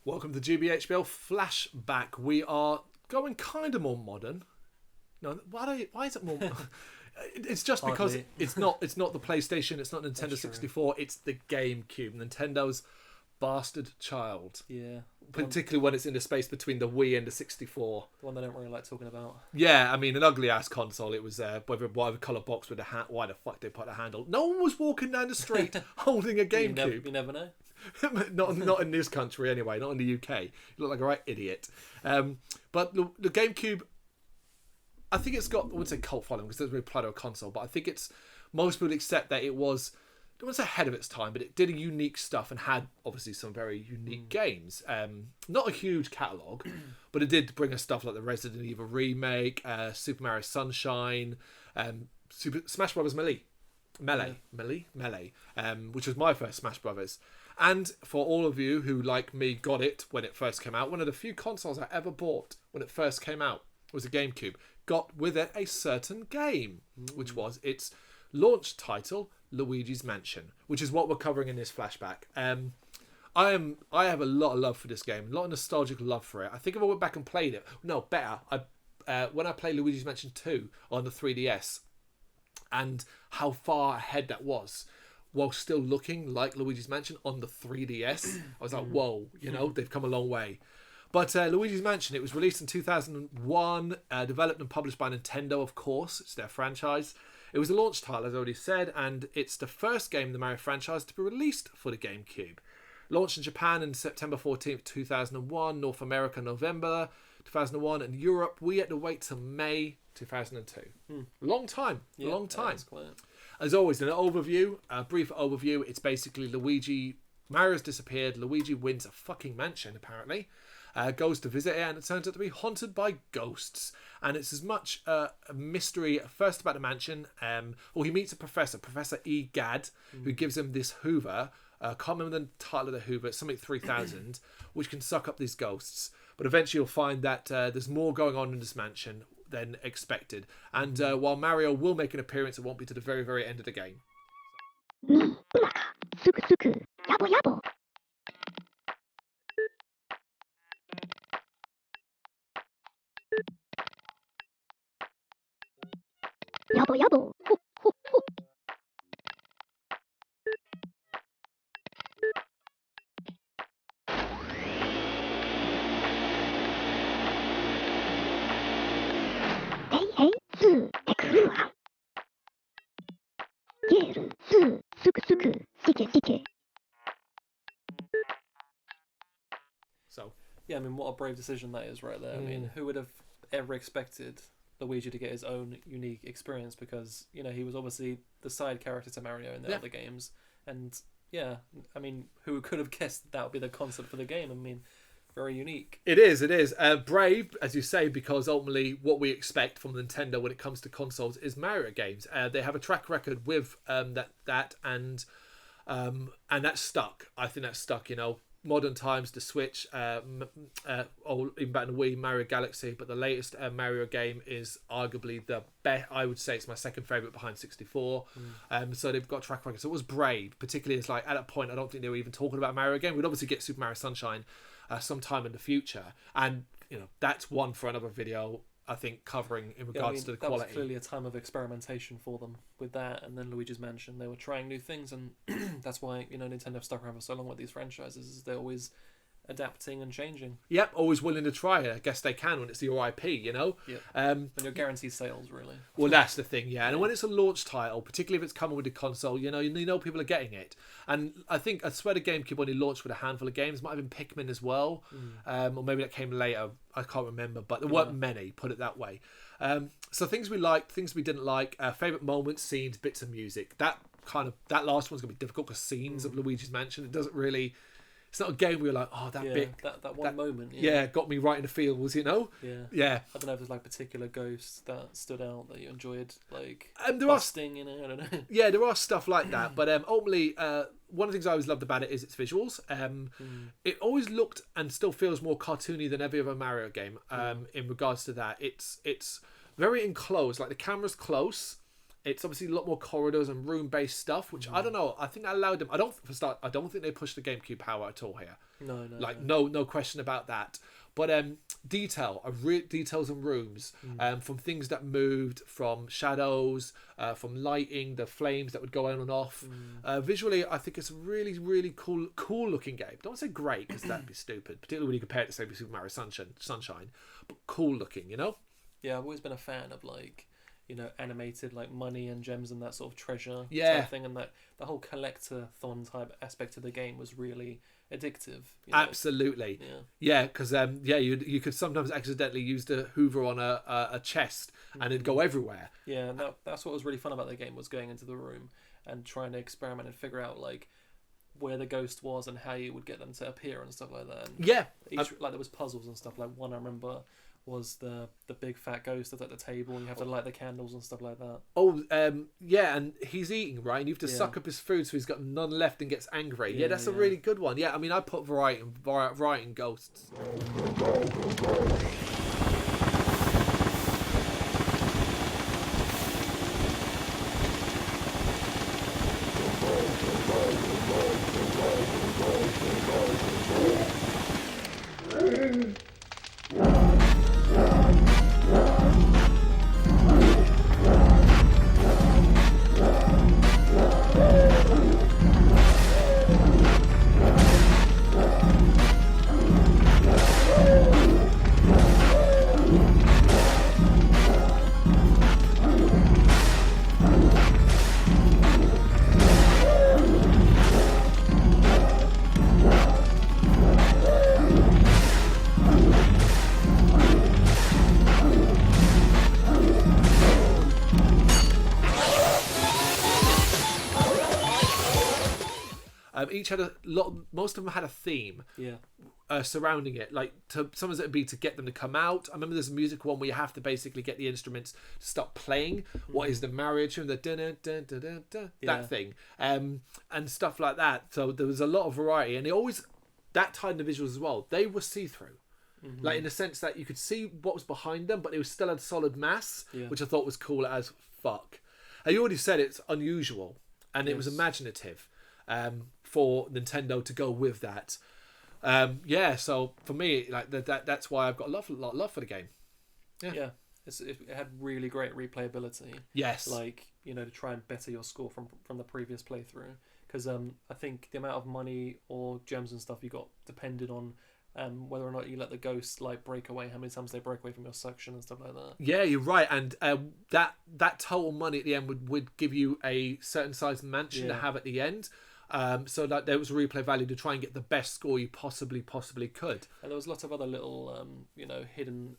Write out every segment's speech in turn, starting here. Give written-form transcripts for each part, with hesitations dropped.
Welcome to GBHBL Flashback. We are going kind of more modern. No, why is it more? It's just because it's not the PlayStation, it's not Nintendo 64, it's the GameCube, Nintendo's bastard child. Yeah. Particularly when it's in the space between the Wii and the 64. The one they don't really like talking about. Yeah, I mean, an ugly ass console. It was whatever colour box with a hat. Why the fuck they put a handle? No one was walking down the street holding a GameCube. You never know. not in this country anyway. Not in the UK. You look like a right idiot. But the GameCube, I think it's got, I wouldn't say cult following because it doesn't really apply to a console, but I think it's, most people accept that it was, I don't want to say ahead of its time, but it did a unique stuff and had obviously some very unique games. Not a huge catalogue, but it did bring us stuff like the Resident Evil remake, Super Mario Sunshine, Smash Brothers Melee, which was my first Smash Brothers. And for all of you who, like me, got it when it first came out, one of the few consoles I ever bought when it first came out was a GameCube. Got with it a certain game, which was its launch title, Luigi's Mansion, which is what we're covering in this flashback. I have a lot of love for this game, a lot of nostalgic love for it. I think if I went back and played it, no, better, when I played Luigi's Mansion 2 on the 3DS, and how far ahead that was, while still looking like Luigi's Mansion on the 3DS, I was like, whoa, they've come a long way. But Luigi's Mansion, it was released in 2001, developed and published by Nintendo, of course. It's their franchise. It was a launch title, as I already said, and it's the first game in the Mario franchise to be released for the GameCube. Launched in Japan on September 14th, 2001, North America, November 2001, and Europe, we had to wait till May 2002. Long time, long time. As always, an overview, a brief overview. It's basically Luigi, Mario's disappeared, Luigi wins a fucking mansion, apparently. Goes to visit it, and it turns out to be haunted by ghosts. And it's as much a mystery first about the mansion. He meets a professor, Professor E. Gadd, who gives him this Hoover. I can't remember the title of the Hoover. It's something 3000, which can suck up these ghosts. But eventually you'll find that there's more going on in this mansion than expected. And while Mario will make an appearance, it won't be to the very, very end of the game. Yabo yabo. Ho, ho, ho. Hey hey, su, ekura. Geru, su, suku suku, sike sike. So, yeah, I mean, what a brave decision that is right there. I mean, who would have ever expected Luigi to get his own unique experience, because he was obviously the side character to Mario in the other games, and I mean, who could have guessed that would be the concept for the game? I mean, very unique. It is brave, as you say, because ultimately what we expect from Nintendo when it comes to consoles is Mario games. They have a track record with that and that's stuck. I think that's stuck. Modern times, the Switch, or even back in the Wii, Mario Galaxy, but the latest Mario game is arguably the best. I would say it's my second favourite behind 64. So they've got a track record. So it was brave, particularly as at that point, I don't think they were even talking about Mario again. We'd obviously get Super Mario Sunshine sometime in the future, and that's one for another video, I think, covering in regards to the quality. That was clearly a time of experimentation for them with that, and then Luigi's Mansion. They were trying new things, and that's why Nintendo have stuck around for so long with these franchises. Is they always adapting and changing. Yep, always willing to try it. I guess they can when it's your IP, you know? Yep. And you're guaranteed sales, really. Well, that's the thing, yeah. And when it's a launch title, particularly if it's coming with the console, you know people are getting it. And I swear the GameCube only launched with a handful of games. Might have been Pikmin as well. Or maybe that came later. I can't remember. But there weren't many, put it that way. So things we liked, things we didn't like, favourite moments, scenes, bits of music. That last one's going to be difficult because scenes of Luigi's Mansion, it doesn't really... It's not a game where you're like, oh, that bit... That one moment. Yeah, got me right in the feels, you know? Yeah. I don't know if there's like particular ghosts that stood out that you enjoyed, like there busting, you know, I don't know. Yeah, there are stuff like that. But ultimately, one of the things I always loved about it is its visuals. It always looked and still feels more cartoony than every other Mario game in regards to that. It's very enclosed. Like, the camera's close. It's obviously a lot more corridors and room-based stuff, which I don't know. I think that allowed them. I don't think they pushed the GameCube power at all here. No question about that. But details in rooms, from things that moved, from shadows, from lighting, the flames that would go on and off. Visually, I think it's a really, really cool-looking game. Don't say great because that'd be stupid, particularly when you compare it to, say, Super Mario Sunshine. But cool-looking, you know? Yeah, I've always been a fan of, like, you know, animated, like, money and gems and that sort of treasure type thing, and that the whole collector-thon type aspect of the game was really addictive. You know? Absolutely. Yeah, because you could sometimes accidentally use the Hoover on a chest and it'd go everywhere. Yeah, and that's what was really fun about the game, was going into the room and trying to experiment and figure out, like, where the ghost was and how you would get them to appear and stuff like that. And like, there was puzzles and stuff. Like, one I remember was the big fat ghost that's at the table and you have to light the candles and stuff like that. And he's eating, right? And you have to suck up his food so he's got none left and gets angry. Yeah, that's a really good one. Yeah, I mean, I put variety in ghosts. Each had a lot. Most of them had a theme. Surrounding it, like sometimes it'd be to get them to come out. I remember there's a musical one where you have to basically get the instruments to stop playing. What is the Mario tune? The that thing, and stuff like that. So there was a lot of variety, and that tied in the visuals as well. They were see through. Like, in the sense that you could see what was behind them, but it was still a solid mass, which I thought was cool as fuck. And you already said it's unusual, and it was imaginative. For Nintendo to go with that, so for me, like that's why I've got a lot of love for the game. It had really great replayability. Yes, like, you know, to try and better your score from the previous playthrough, because I think the amount of money or gems and stuff you got depended on whether or not you let the ghosts, like, break away, how many times they break away from your suction and stuff like that. Yeah, you're right, and that total money at the end would give you a certain size mansion to have at the end. So that there was a replay value to try and get the best score you possibly could. And there was lots of other little, hidden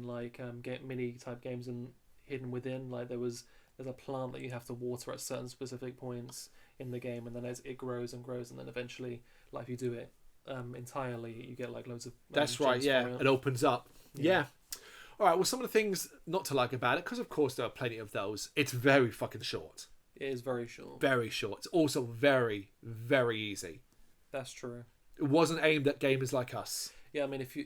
like mini type games and hidden within. Like, there's a plant that you have to water at certain specific points in the game, and then as it grows and grows, and then eventually, like, if you do it entirely, you get like loads of. That's right. Yeah, it opens up. Yeah. All right. Well, some of the things not to like about it, because of course there are plenty of those. It's very fucking short. It is very short. Very short. It's also very, very easy. That's true. It wasn't aimed at gamers like us. Yeah, I mean, if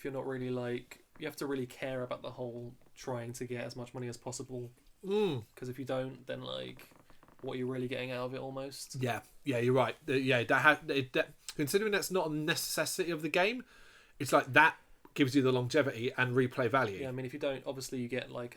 you're not really, like, you have to really care about the whole trying to get as much money as possible. Because if you don't, then, like, what are you really getting out of it almost? Yeah, you're right. Considering that's not a necessity of the game, it's like that gives you the longevity and replay value. Yeah, I mean, if you don't, obviously you get like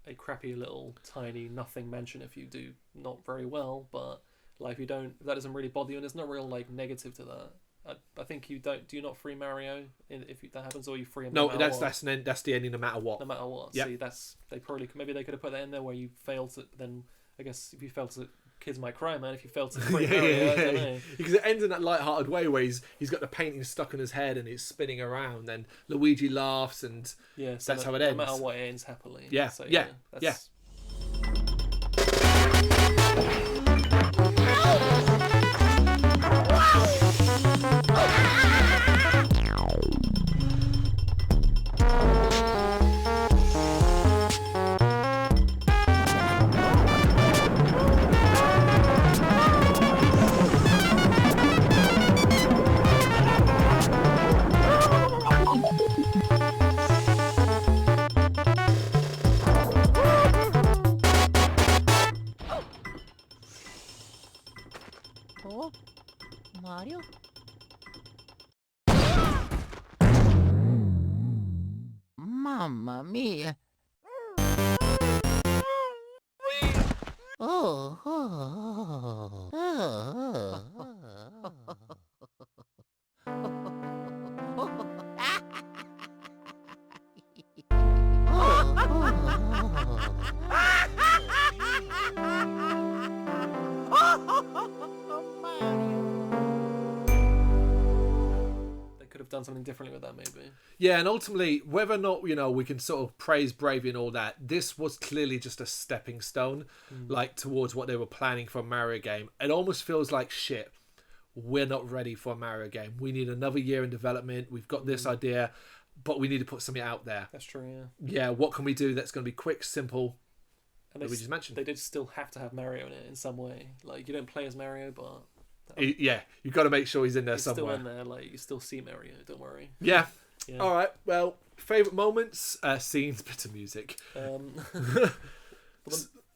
a crappy little tiny nothing mansion if you do not very well, but like if you don't, if that doesn't really bother you, and there's no real like negative to that. I think you don't. Do you not free Mario if that happens, or you free him? No, no that's the ending no matter what. No matter what. Yep. See, maybe they could have put that in there where you fail to. Then I guess if you fail to, kids might cry, man. If you fail to free Mario, I don't know. Because it ends in that light-hearted way where he's got the painting stuck in his head and he's spinning around, and Luigi laughs, and so that's how it ends. No matter what, it ends happily. Yeah, so, yeah. Oh, Mario? Mamma mia. Oh, oh, oh, They could have done something differently with that, maybe. Yeah, and ultimately, whether or not, we can sort of praise Bravey and all that, this was clearly just a stepping stone, towards what they were planning for a Mario game. It almost feels like, shit, we're not ready for a Mario game. We need another year in development. We've got this idea, but we need to put something out there. That's true, yeah. Yeah, what can we do that's going to be quick, simple, and we just mentioned? They did still have to have Mario in it in some way. Like, you don't play as Mario, but... Yeah, you've got to make sure he's in there somewhere. Still in there, you still see Mario, don't worry. Yeah. Yeah. All right, well, favourite moments, scenes, bits of music.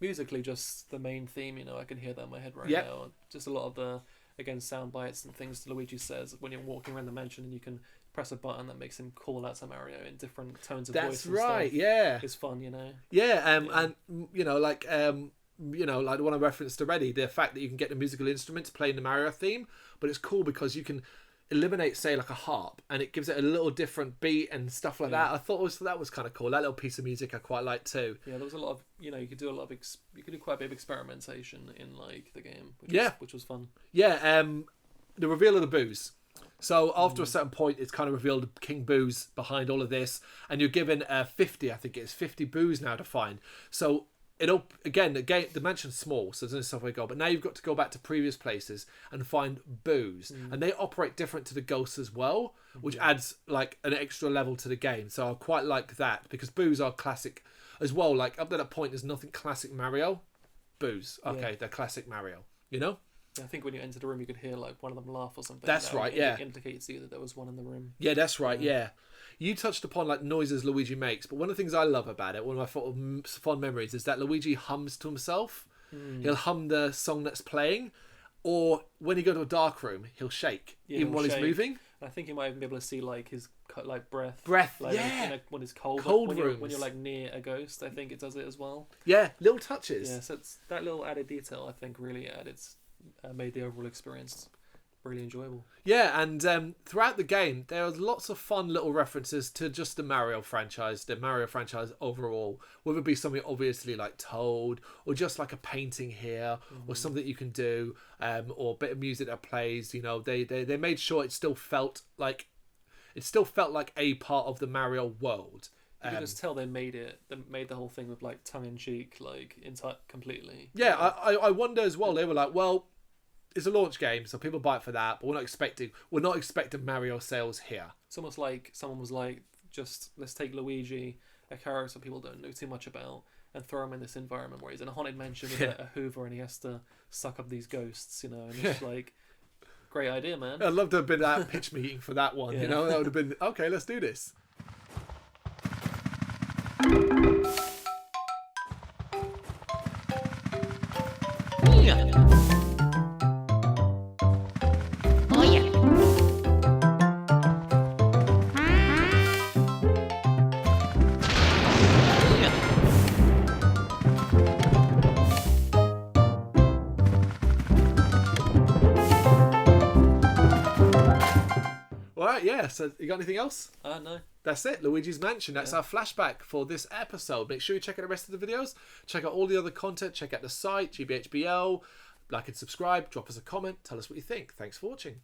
Musically, just the main theme, I can hear that in my head right Yep. now. Just a lot of the, again, sound bites and things Luigi says when you're walking around the mansion, and you can press a button that makes him call out to Mario in different tones of voice. That's and right, stuff. yeah. It's fun, Yeah, and, like the one I referenced already, the fact that you can get the musical instruments playing the Mario theme, but it's cool because you can eliminate, say, like a harp, and it gives it a little different beat and stuff like that. I thought that was kind of cool. That little piece of music I quite liked too. Yeah, there was a lot of, you could do a lot of, you could do quite a bit of experimentation in the game, which was fun. Yeah, the reveal of the booze. So after a certain point, it's kind of revealed King Boo's behind all of this, and you're given 50, I think it's 50 boos now to find. So the mansion's small, so there's only stuff we go. But now you've got to go back to previous places and find boos, and they operate different to the ghosts as well, which adds like an extra level to the game. So I quite like that because boos are classic as well. Like up to that point, there's nothing classic Mario. Boos, okay, they're classic Mario. Yeah, I think when you enter the room, you could hear like one of them laugh or something. That's right. Yeah, indicates to you that there was one in the room. Yeah, that's right. Yeah. You touched upon like noises Luigi makes, but one of the things I love about it, one of my fond memories, is that Luigi hums to himself. He'll hum the song that's playing, or when you go to a dark room, he'll shake even while he's moving. I think you might even be able to see like his breath. Like, yeah. When it's cold. Cold rooms. When you're like near a ghost, I think it does it as well. Yeah, little touches. Yeah, so it's that little added detail. I think really made the overall experience really enjoyable. Yeah, and throughout the game, there are lots of fun little references to just the Mario franchise overall. Whether it be something obviously like Toad, or just like a painting here, or something you can do, or a bit of music that plays. They made sure it still felt like a part of the Mario world. You can just tell they made the whole thing with like tongue in cheek, like completely. Yeah, I wonder as well. They were like, well, it's a launch game, so people buy it for that, but we're not expecting Mario sales here. It's almost like someone was like, just let's take Luigi, a character people don't know too much about, and throw him in this environment where he's in a haunted mansion with a Hoover, and he has to suck up these ghosts, and it's like, great idea, man. I'd love to have been at a pitch meeting for that one. Yeah. That would have been okay. Let's do this. oh yeah. right, yeah. So you got anything else? No. That's it. Luigi's Mansion. That's our flashback for this episode. Make sure you check out the rest of the videos. Check out all the other content. Check out the site, GBHBL. Like and subscribe. Drop us a comment. Tell us what you think. Thanks for watching.